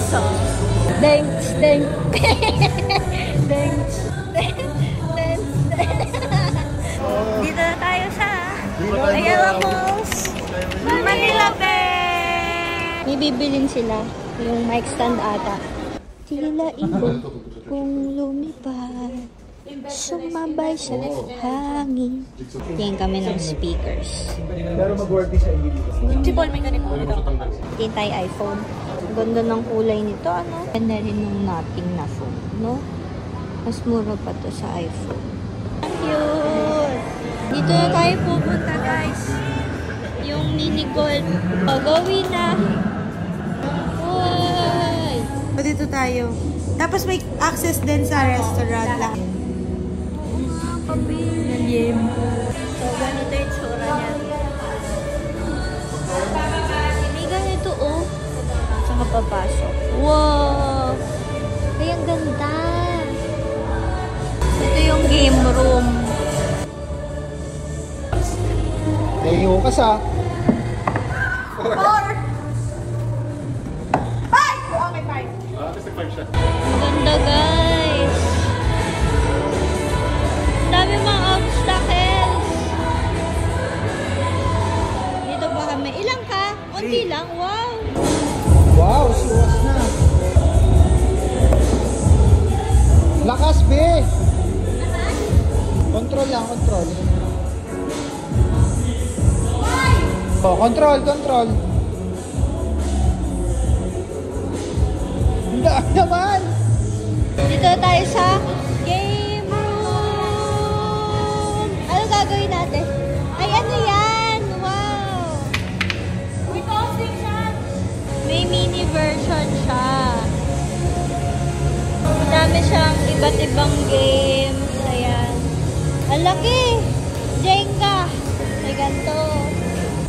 paso. Deng, deng. Deng, deng, deng. Dito na tayo sa Ayala Malls, Manila Bay. May bibilin sila. Yung mic stand ata. Tila ibon kung lumipad, sumabay sa hangin. Tingin kami ng speakers. Pero mag-work siya hindi. Si Paul may ganito. Tingin tayo iPhone. Ganda ng kulay nito, ano? Ganda rin ng nothing na phone, no? Mas mura pa to sa iPhone. Cute! Dito na tayo pupunta, guys. Yung mini golf. Gawin na. Uy! Dito tayo. Tapos may access din sa restaurant lang. So, ganito yung tsura niya. May ganito, oh. Saka papasok. Wow! Ay, ang ganda. Ito yung game room. Nahiyo ka sa. Ganda, guys. Ang dami mga obstacles. Dito pa kami. Ilang ka? Unti lang. Wow! Wow, siwas na. Lakas, be. Control lang, control. Oh, control, control. Hindi naman. Dito tayo sa game room. Ano gagawin natin? Ay, ano yan? Wow! May mini version siya. Madami siyang iba't ibang games. Ayan. Ang laki! Jenga! May ganito.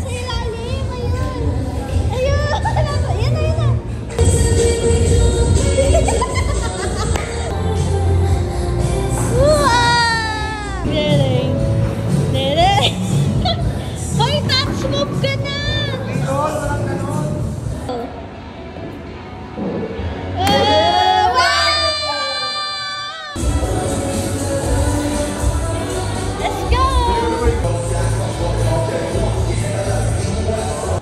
Sa ilalim! Ayun! Ayun! Ayan na, yun na! Wow! Galing! Galing! Hoy, touch move ka na! Let's go!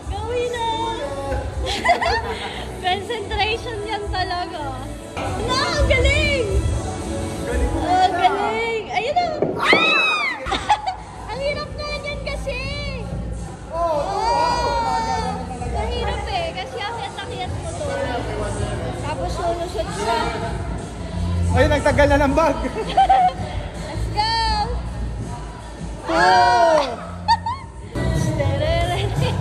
Gawin na! Concentration yan talaga. No, ang galing! Ang galing! Ayun na! Ang hirap na yan kasi! Mahirap eh, kasi akyat-akyat mo to. Tapos lulusot siya. Ay, nagtagal na ng bag. Let's go! Oh! Wow! Galing! Galing!